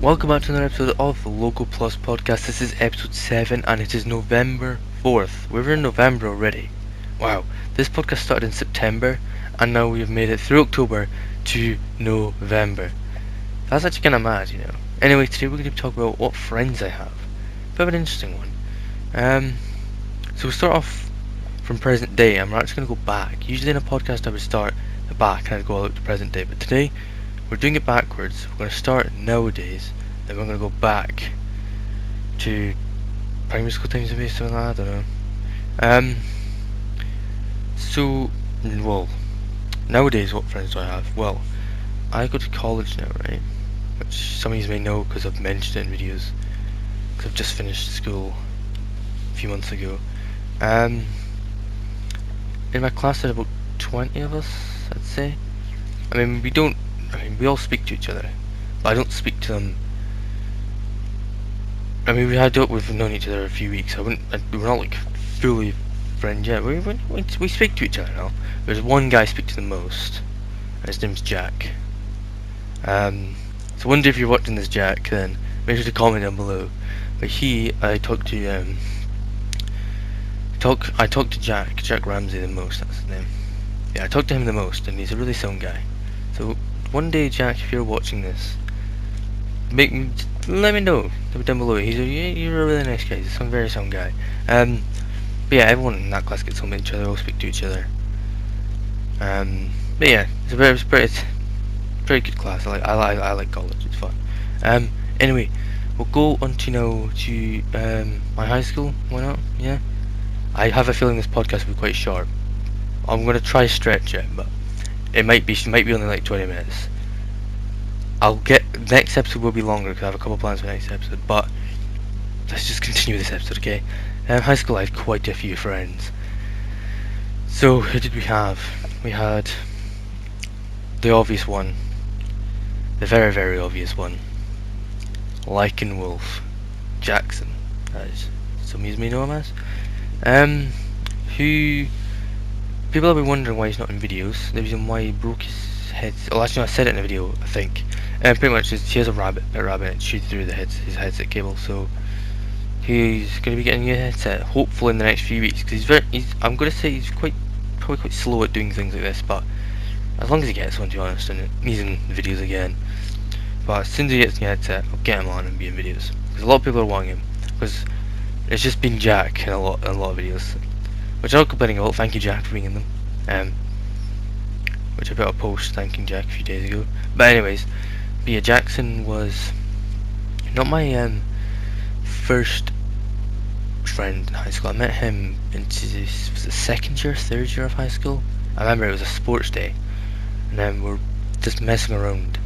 Welcome back to another episode of the Local Plus podcast. This is episode 7 and it is November 4th. We're in November already. Wow, this podcast started in September and now we have made it through October to November. That's actually kind of mad, you know. Anyway, today we're going to talk about what friends I have. Bit of an interesting one. So we'll start off from present day and we're actually going to go back. Usually in a podcast I would start at the back and I'd go out to present day, but today we're doing it backwards. We're going to start nowadays, then we're going to go back to primary school times maybe, something like that, I don't know. Well, nowadays what friends do I have? Well, I go to college now, right? Which some of you may know because I've mentioned it in videos. Because I've just finished school a few months ago. In my class there's about 20 of us, I'd say. We all speak to each other, but I don't speak to them. We've known each other a few weeks. We're not like fully friends yet. We speak to each other now. There's one guy I speak to the most, and his name's Jack. So one day if you're watching this, Jack, then make sure to comment down below. But I talk to Jack Ramsey the most. That's his name. Yeah, I talk to him the most, and he's a really sound guy. So one day, Jack, if you're watching this, let me know down below. You're a really nice guy. He's a very sound guy. But yeah, everyone in that class gets to know each other. All speak to each other. But yeah, it's a very good class. I like college. It's fun. Anyway, we'll go on to my high school. Why not? Yeah. I have a feeling this podcast will be quite short. I'm gonna try stretch it, but it might be only like 20 minutes. Next episode will be longer because I have a couple plans for next episode, but let's just continue this episode, okay? High school I had quite a few friends. So who did we have? We had the obvious one, the very, very obvious one, Lycan Wolf Jackson, as some of you may know him as. Who people have been wondering why he's not in videos. The reason why he broke his head. Well, actually, no, I said it in a video, I think. Pretty much, he has a rabbit, and it shoots through his headset cable. So he's going to be getting a new headset, hopefully in the next few weeks. Because I'm going to say he's probably quite slow at doing things like this. But as long as he gets one, to be honest, and he's in videos again. But as soon as he gets a new headset, I'll get him on and be in videos. Because a lot of people are wanting him. Because it's just been Jack in a lot of videos. Which I'm not complaining about. Thank you, Jack, for being in them. Which I put a post thanking Jack a few days ago. But anyways, yeah, Jackson was not my first friend in high school. I met him into the second year, third year of high school. I remember it was a sports day, and then we're just messing around.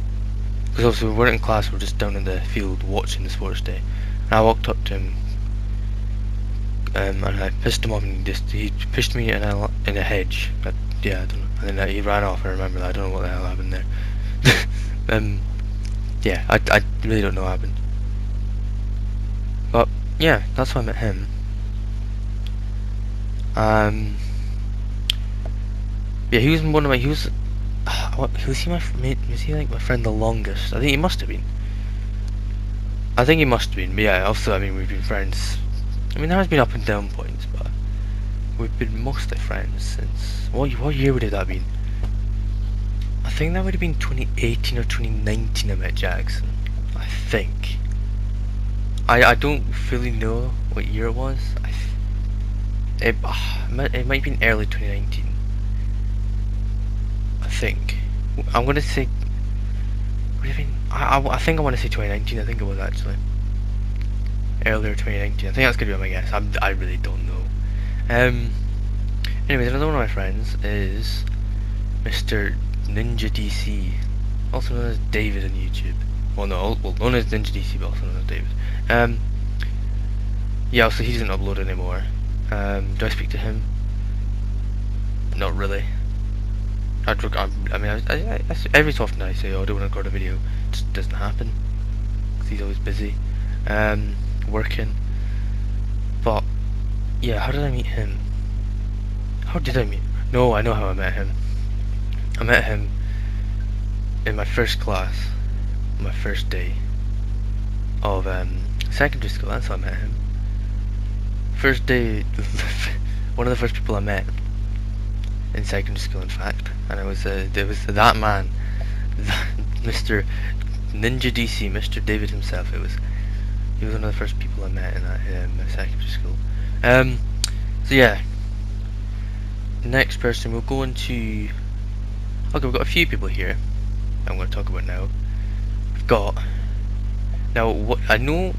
Because obviously we weren't in class, we were just down in the field watching the sports day. And I walked up to him. And I pissed him off, and he pushed me in a hedge. Yeah, I don't know. And then he ran off. I remember that. I don't know what the hell happened there. Yeah, I really don't know what happened. But yeah, that's how I met him. Yeah, he was one of my. Was he my mate? Was he like my friend the longest? I think he must have been. But yeah, also, we've been friends. There has been up and down points, but we've been mostly friends since... What year would have that been? I think that would have been 2018 or 2019 I met Jackson. I think. I don't fully know what year it was. It might have been early 2019. I think. I'm gonna say... Would have been... I think I want to say 2019. I think it was actually. Earlier 2019. I think that's gonna be my guess. I really don't know. Anyways, another one of my friends is Mr. Ninja DC, also known as David on YouTube. Well, known as Ninja DC, but also known as David. Yeah, so he doesn't upload anymore. Do I speak to him? Not really. Every so often I say, "Oh, I don't want to record a video." It just doesn't happen because he's always busy. Working. But yeah, how did I meet him? No, I know how I met him. I met him in my first class, my first day. of secondary school. That's how I met him. First day, one of the first people I met in secondary school, in fact, and it was that man, Mr. Ninja DC, Mr. David himself. He was one of the first people I met in that secondary school. So yeah, next person we'll go into. Okay, we've got a few people here I'm going to talk about now. We've got now what I know.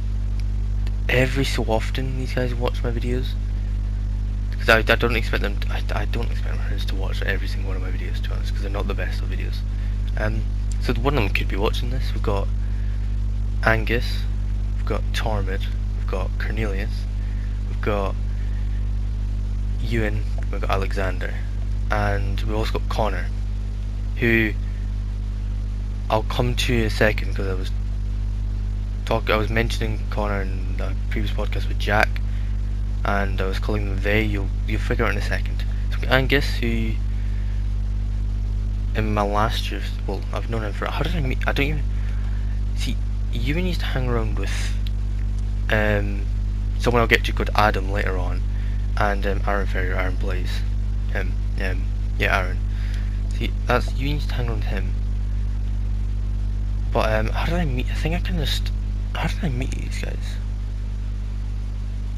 Every so often these guys watch my videos, because I don't expect them. I don't expect my friends to watch every single one of my videos, to be honest, because they're not the best of videos. So one of them could be watching this. We've got Angus, we've got Tormid, we've got Cornelius, we've got Ewan, we've got Alexander, and we've also got Connor, who I'll come to in a second, because I was mentioning Connor in the previous podcast with Jack, and I was calling them they. You'll figure out in a second. So Angus, who in my last year, well, I've known him for. How did I meet? I don't even see. You used to hang around with someone I'll get to called Adam later on, and Aaron Ferrier, Aaron Blaze, yeah, Aaron. See, that's you used to hang around with him. But how did I meet? I think I kind of just. How did I meet these guys?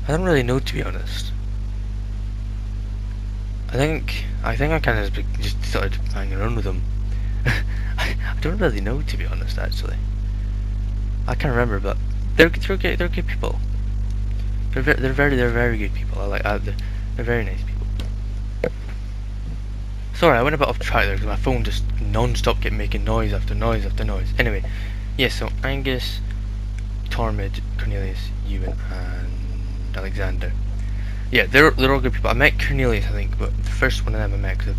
I don't really know, to be honest. I think I kind of just started hanging around with them. I don't really know, to be honest. Actually, I can't remember, but they're good people. They're very good people. They're very nice people. Sorry, I went a bit off track there because my phone just non-stop kept making noise after noise after noise. Anyway, yeah. So Angus, Tormid, Cornelius, Ewan, and Alexander. Yeah, they're all good people. I met Cornelius, I think, but the first one of them I met, because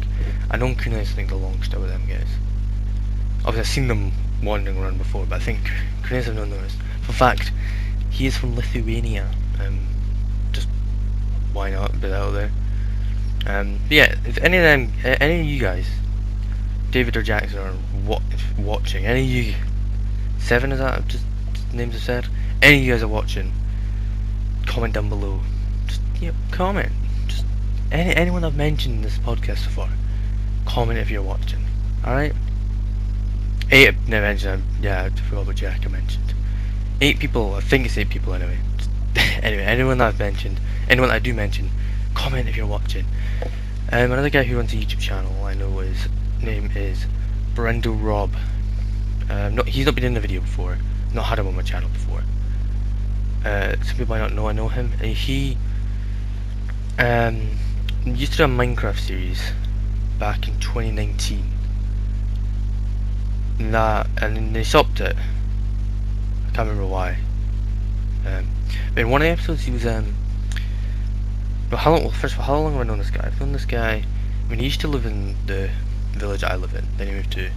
I known Cornelius, I think, the longest out of them guys. Obviously, I've seen them wandering around before, but I think Cornelius I've known the most. For fact, he is from Lithuania. Just why not? A bit out there. But yeah, if any of you guys, David or Jackson, are watching, any of you, 7 is that? Just names I've said. Any of you guys are watching, comment down below. Just comment. Just anyone I've mentioned in this podcast so far, comment if you're watching. All right. 8. No, mentioned. Yeah, I forgot what Jack I mentioned. 8 people. I think it's 8 people anyway. Anyway, anyone that I've mentioned, anyone that I do mention, comment if you're watching. Another guy who runs a YouTube channel, I know his name is Brendo Rob. He's not been in the video before. Not had him on my channel before. Some people might not know I know him. He used to do a Minecraft series back in 2019. And then they stopped it. I can't remember why. But in one of the episodes, he was first of all, how long have I known this guy? I've known this guy. I mean, he used to live in the village I live in. Then he moved to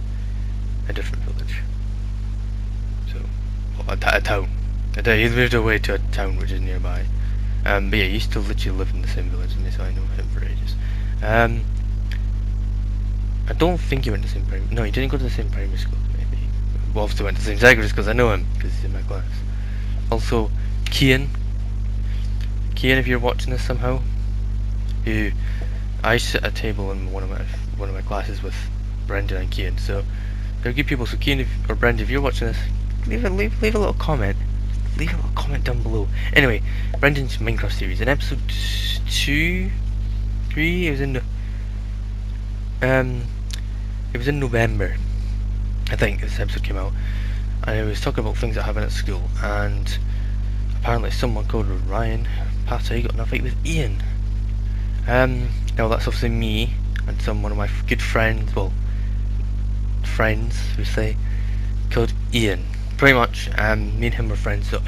a different village. So, a town. He moved away to a town which is nearby. But yeah, he used to literally live in the same village, and so I know him for ages. I don't think he went to the same primary. No, he didn't go to the same primary school. Maybe. Well, obviously went to the same secondary school because I know him because he's in my class. Also, Kian, if you're watching this somehow, who I sit at a table in one of my classes with Brendan and Kian, so they're good people. So Kian or Brendan, if you're watching this, leave a little comment. Leave a little comment down below. Anyway, Brendan's Minecraft series in episode 2, 3. It was in November, I think. This episode came out, and it was talking about things that happen at school, and apparently someone called Ryan Pata got in a fight with Ian. Now that's obviously me and one of my good friends, we say, called Ian. Pretty much, me and him were friends for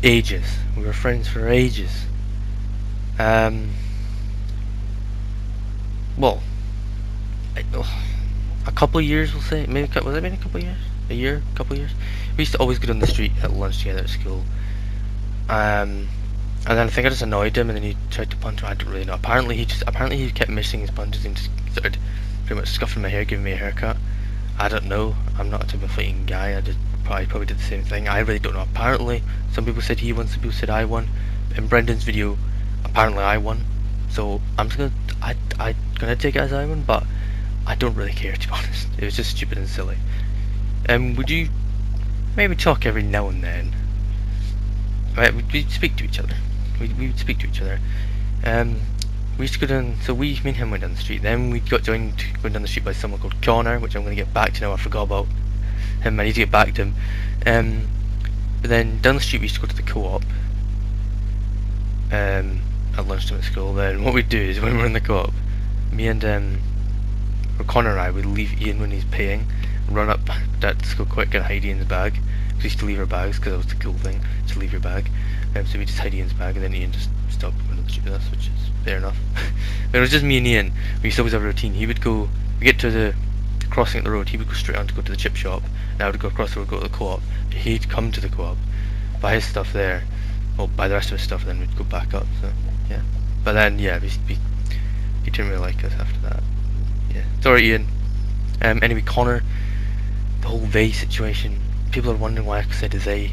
ages. We were friends for ages. Well, a couple of years, we'll say. Maybe was it been a couple of years? A year? A couple of years? We used to always go down the street at lunch together at school. And then I think I just annoyed him, and then he tried to punch me. I don't really know. Apparently he kept missing his punches and just started pretty much scuffing my hair, giving me a haircut. I don't know. I'm not a type of fighting guy. probably did the same thing. I really don't know. Apparently, some people said he won, some people said I won. In Brendan's video, apparently I won. So I'm just gonna take it as I won, but I don't really care, to be honest. It was just stupid and silly. Would you maybe talk every now and then? Right, we'd speak to each other. We would speak to each other. We used to go down, so me and him went down the street. Then we got joined going down the street by someone called Connor, which I'm going to get back to now. I forgot about him. I need to get back to him. But then down the street we used to go to the co-op. At lunchtime at school. Then what we'd do is when we were in the co-op, me and or Connor and I would leave Ian when he's paying, run up that school quick and hide Ian's bag. We used to leave our bags because that was the cool thing, to leave your bag. So we just hide Ian's bag, and then Ian just stopped going to the street with us, which is fair enough. But it was just me and Ian. We used to always have a routine. He would go, we get to the crossing at the road, he would go straight on to go to the chip shop, and I would go across the road, go to the co-op. He'd come to the co-op, buy his stuff there, well, buy the rest of his stuff, and then we'd go back up. So yeah. But then yeah, he didn't really like us after that. Yeah. Sorry, Ian. Anyway, Connor, the whole they situation. People are wondering why I said they.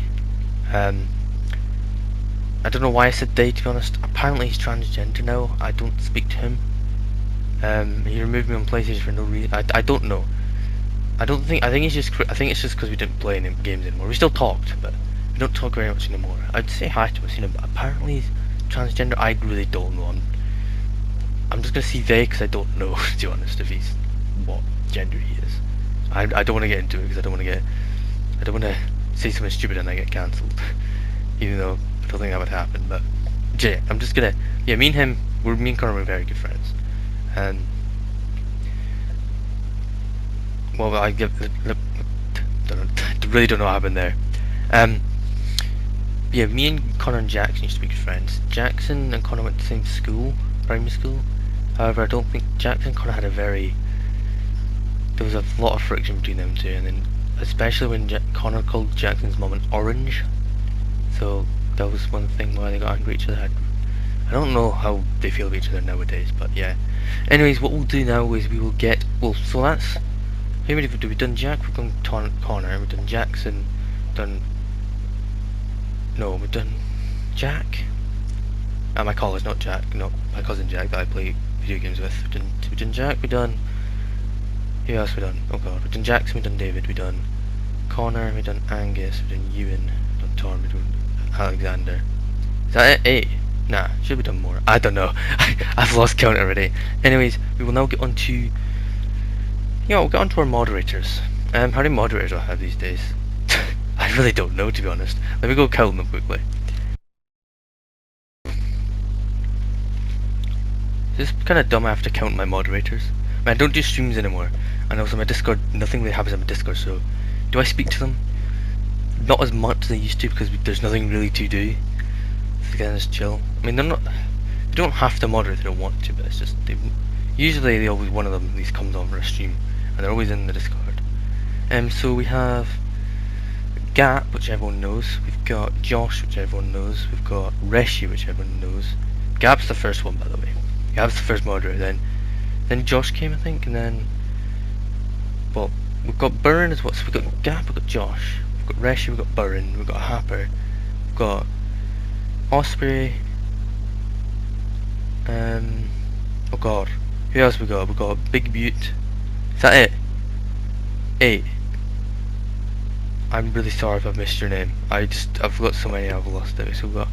I don't know why I said they, to be honest. Apparently he's transgender now. I don't speak to him. He removed me on PlayStation for no reason. I don't know. I think it's just because we didn't play any games anymore. We still talked, but we don't talk very much anymore. I'd say hi to him, but apparently he's transgender. I really don't know. I'm just gonna see they because I don't know, to be honest, if he's what gender he is. I don't want to get into it because I don't want to say something stupid and I get cancelled. Even though I don't think that would happen. But yeah, I'm just gonna me and Connor were very good friends. Well, I really don't know what happened there. Yeah, me and Connor and Jackson used to be good friends. Jackson and Connor went to the same school, primary school. However, I don't think Jackson and Connor had there was a lot of friction between them two, and then especially when Connor called Jackson's mum an orange. So that was one thing why they got angry at each other. I don't know how they feel about each other nowadays, but yeah. Anyways, what we'll do now is we will get, so that's, how many have we done? We've done Jack, we've done Connor, we've done Jackson, we've done Jack. My college, not Jack, no, my cousin Jack that I play video games with. We've done Jack, we've done, who else we done? Oh god, we've done Jackson, we've done David, we've done Connor, we've done Angus, we've done Ewan, we've done Tom, we've done Alexander. Is that it? 8? Nah, should we done more? I don't know. I've lost count already. Anyways, we will now get on to we'll get on to our moderators. How many moderators do I have these days? I really don't know, to be honest. Let me go count them quickly. This is kind of dumb. I have to count my moderators. I don't do streams anymore, and also my Discord, nothing really happens on my Discord. So, do I speak to them? Not as much as I used to because there's nothing really to do. So again, just chill. I mean, they don't have to moderate if they don't want to, but it's just usually one of them at least comes on for a stream, and they're always in the Discord. So we have Gap, which everyone knows. We've got Josh, which everyone knows. We've got Reshi, which everyone knows. Gap's the first one, by the way. Gap's the first moderator. Then Josh came, I think, and then we've got Burren as well. So we've got Gap, we've got Josh, we've got Reshi, we've got Burren, we've got Happer, we've got Osprey. Oh god, who else we got? We've got Big Butte. Is that it? 8. I'm really sorry if I've missed your name. I've got so many I've lost it. So we've got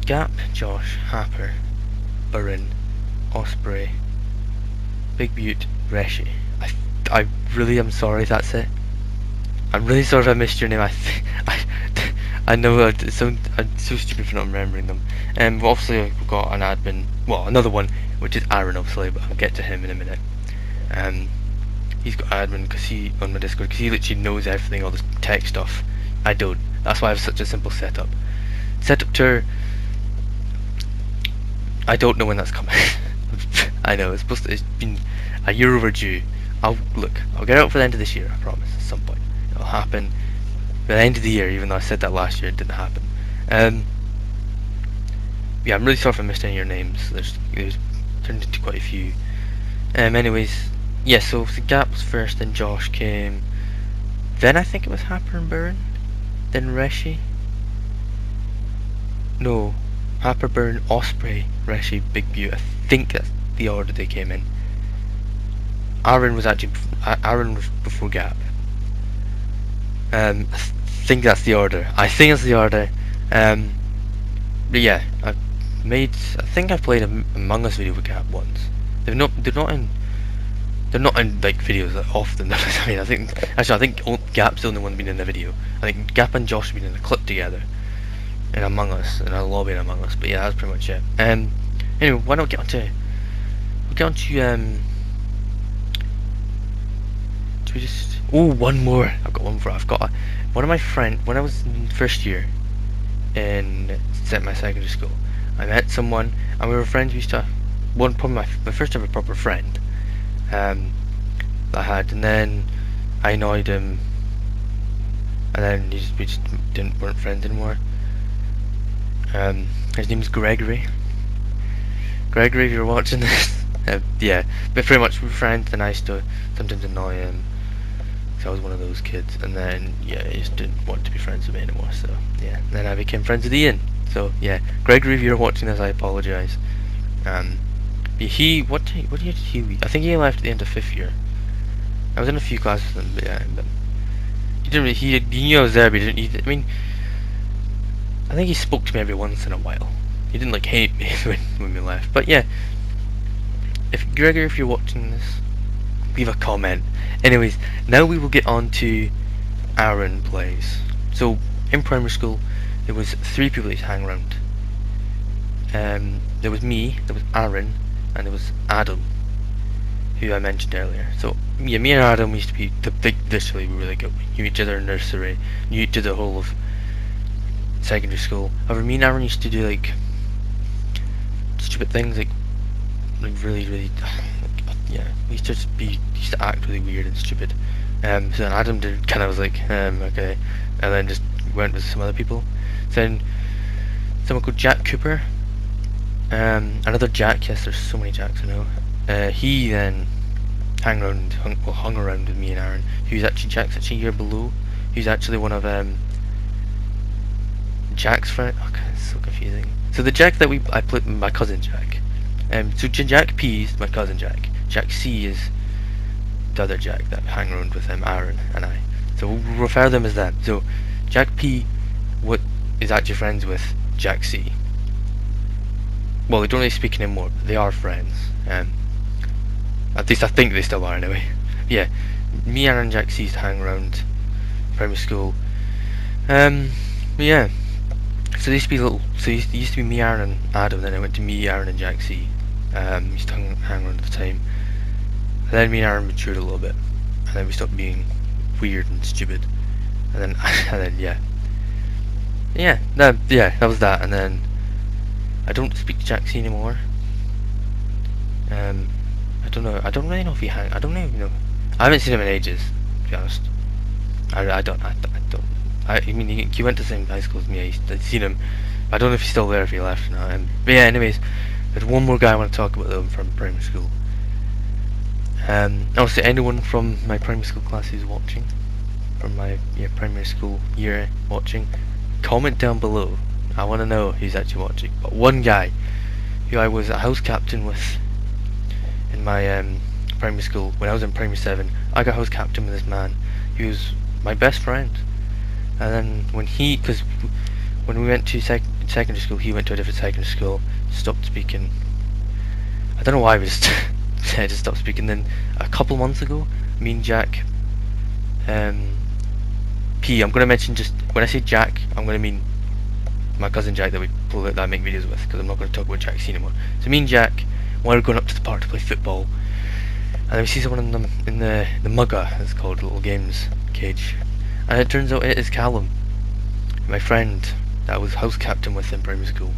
Gap, Josh, Happer, Burren, Osprey, Big Butte, Reshi. I really am sorry if that's it. I'm really sorry if I missed your name. I know I'm so stupid for not remembering them. Obviously we've got an admin, well, another one, which is Aaron, obviously, but I'll get to him in a minute. He's got admin on my Discord because he literally knows everything, all this tech stuff. I don't. That's why I have such a simple setup. Setup tour. I don't know when that's coming. I know it's been a year overdue. I'll get it out for the end of this year. I promise. At some point, it'll happen. By the end of the year, even though I said that last year, it didn't happen. Yeah, I'm really sorry if I missed any of your names. There's turned into quite a few. Anyways, yeah. So the Gap was first, then Josh came, Then I think it was Happer and Burn. Then Reshi. No, Happer, Burn, Osprey, Reshi, Big Butte. I think that's the order they came in. Aaron was actually Aaron was before Gap. I think that's the order. I think it's the order. But yeah, I think I've played a Among Us video with Gap once. They're not in like videos that often. I mean, I think Gap's the only one been in the video. I think Gap and Josh have been in a clip together in Among Us, in a lobby in Among Us. But yeah, that's pretty much it. Anyway, why don't we get onto do we just? Oh, one more. I've got one for. One of my friends when I was in first year in my secondary school. I met someone, and we were friends. We used to probably my first ever proper friend. That I had, and then I annoyed him, and then we just weren't friends anymore. His name is Gregory. Gregory, if you're watching this, yeah, but pretty much we were friends, and I used to sometimes annoy him. So I was one of those kids, and then yeah, he just didn't want to be friends with me anymore. So yeah, and then I became friends with Ian. So yeah, Gregory, if you're watching this, I apologise. What year did he leave? I think he left at the end of 5th year. I was in a few classes with him, but yeah, but he didn't really, he knew I was there, but he didn't. I mean, I think he spoke to me every once in a while. He didn't like hate me when we left. But yeah, Gregory, if you're watching this, leave a comment. Anyways, now we will get on to Aaron plays. So in primary school, there was 3 people that used to hang around. There was me, there was Aaron, and there was Adam, who I mentioned earlier. So yeah, me and Adam used to be literally really good. We knew each other in nursery, knew each other the whole of secondary school. However, me and Aaron used to do like stupid things, like really yeah, we used to act really weird and stupid. So then Adam did kind of was like okay, and then just went with some other people. Then someone called Jack Cooper, another Jack. Yes, there's so many Jacks I know. He then hung around with me and Aaron. Jack's actually a year below. He's actually one of Jack's friend. Oh god, it's so confusing. So the Jack that I played with my cousin Jack. So Jack P is my cousin Jack. Jack C is the other Jack that hang around with him, Aaron and I. So we'll refer them as them. So Jack P is actually friends with Jack C. Well, they don't really speak anymore, but they are friends. At least I think they still are anyway. Yeah, me, Aaron, and Jack C used to hang around primary school. Yeah. So it used to be me, Aaron, and Adam. Then I went to me, Aaron, and Jack C. Used to hang around at the time. And then me and Aaron matured a little bit, and then we stopped being weird and stupid. And then, that was that. And then I don't speak to Jack C anymore. I don't know. I don't really know if he I don't even know. I haven't seen him in ages, to be honest. I mean, he went to the same high school as me. I'd seen him. I don't know if he's still there, if he left now. But yeah, anyways, there's one more guy I want to talk about though from primary school. Obviously, anyone from my primary school class who's watching, from my primary school year watching, comment down below. I want to know who's actually watching. But one guy who I was a house captain with in my primary school when I was in primary 7, I got house captain with this man. He was my best friend. And then when we went to secondary school, he went to a different secondary school, stopped speaking. I don't know why, we just stopped speaking. Then a couple months ago, me and Jack, P, I'm going to mention just, when I say Jack, I'm going to mean my cousin Jack that I make videos with, because I'm not going to talk about Jack C anymore. So me and Jack, while we're going up to the park to play football, and then we see someone in the mugger, it's called, little games cage. And it turns out it is Callum, my friend that I was house captain with in primary school.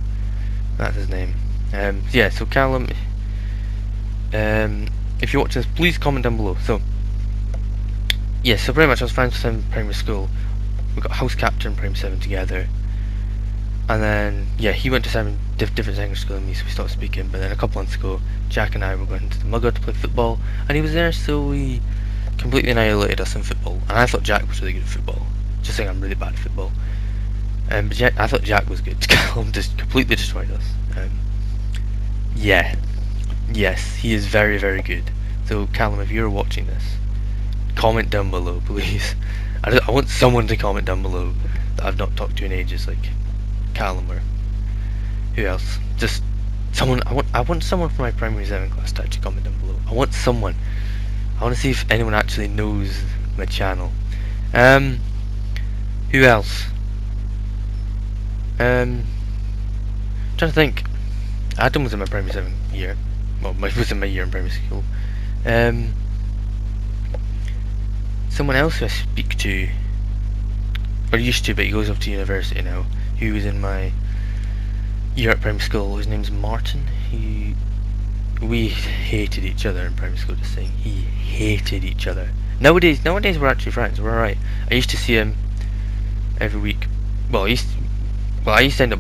That's his name. Yeah, so Callum, if you're watching this, please comment down below. So, yeah, so pretty much I was friends with him in primary school. We got house captain in primary 7 together. And then, yeah, he went to different secondary school than me, so we stopped speaking. But then a couple months ago, Jack and I were going to the mugger to play football, and he was there, so we completely annihilated us in football, and I thought Jack was really good at football. Just saying I'm really bad at football. But I thought Jack was good. Callum just completely destroyed us. Yeah. Yes, he is very, very good. So Callum, if you're watching this, comment down below, please. I want someone to comment down below that I've not talked to in ages, like Callum or who else. Just someone. I want someone from my primary 7 class to actually comment down below. I want someone. I want to see if anyone actually knows my channel. Who else? Trying to think. Adam was in my primary 7 year. Well, was in my year in primary school. Someone else who I speak to, or used to, but he goes off to university now, who was in my year at primary school. His name's Martin. We hated each other in primary school, just saying. He hated each other. Nowadays we're actually friends, we're alright. I used to see him every week. Well, I used to end up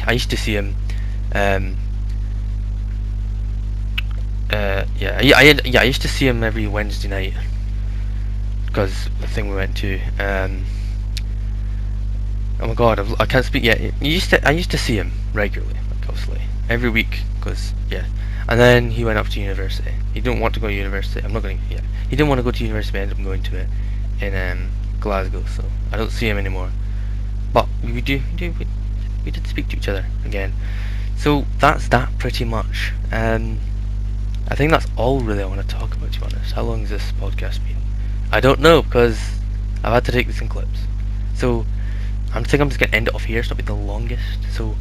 I used to see him I used to see him every Wednesday night because the thing we went to. Oh my god, I can't speak yet. I used to see him regularly, like obviously every week, because yeah. And then he went off to university. He didn't want to go to university. I'm not going to. Yeah, he didn't want to go to university. But I ended up going to it in Glasgow. So I don't see him anymore. But we did speak to each other again. So that's that pretty much. I think that's all really I want to talk about, to be honest. How long has this podcast been? I don't know, because I've had to take this in clips. So I think I'm just going to end it off here. It's not be the longest. So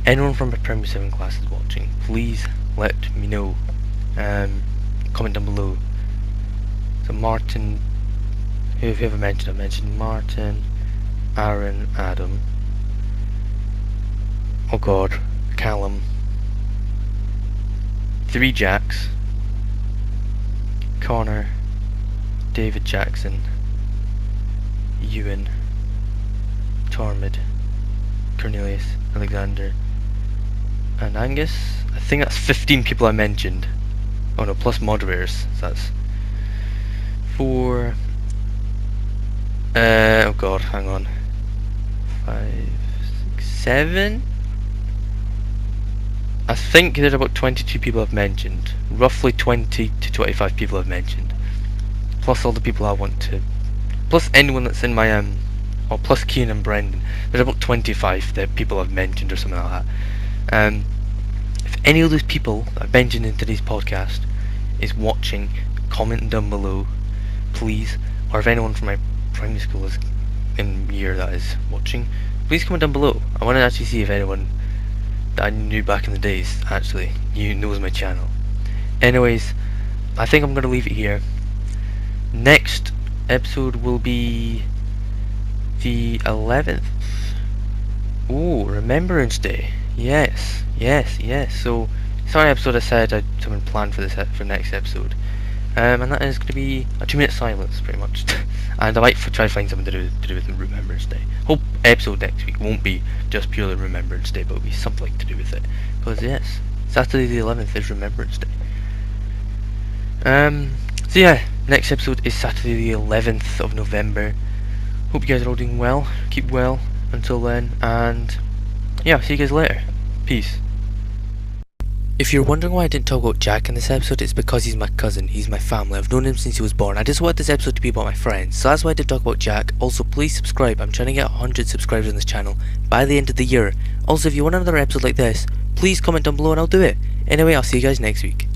anyone from my primary 7 class is watching, please let me know. Comment down below. So Martin, who have you ever mentioned? I've mentioned Martin, Aaron, Adam. Oh god, Callum. 3 Jacks. Connor, David Jackson, Ewan, Tormid, Cornelius, Alexander, and Angus. I think that's 15 people I mentioned. Oh no, plus moderators. So that's 4. Oh god, hang on. 5, 6, 7. I think there's about 22 people I've mentioned. Roughly 20 to 25 people I've mentioned. Plus all the people I want to. Plus anyone that's in my or plus Keen and Brendan. There's about 25 that people I've mentioned or something like that. If any of those people that I've mentioned in today's podcast is watching, comment down below, please. Or if anyone from my primary school is in year that is watching, please comment down below. I want to actually see if anyone that I knew back in the days actually knows my channel. Anyways, I think I'm going to leave it here. Next episode will be the 11th. Oh, Remembrance Day. Yes. So, sorry episode I said I had something planned for this for next episode. And that is going to be a 2-minute silence, pretty much. And I might try to find something to do with Remembrance Day. Hope episode next week won't be just purely Remembrance Day, but it'll be something to do with it. Because yes, Saturday the 11th is Remembrance Day. So yeah, next episode is Saturday the 11th of November. Hope you guys are all doing well. Keep well until then, and yeah, see you guys later. Peace. If you're wondering why I didn't talk about Jack in this episode, it's because he's my cousin, he's my family, I've known him since he was born. I just wanted this episode to be about my friends, so that's why I didn't talk about Jack. Also, please subscribe, I'm trying to get 100 subscribers on this channel by the end of the year. Also, if you want another episode like this, please comment down below and I'll do it. Anyway, I'll see you guys next week.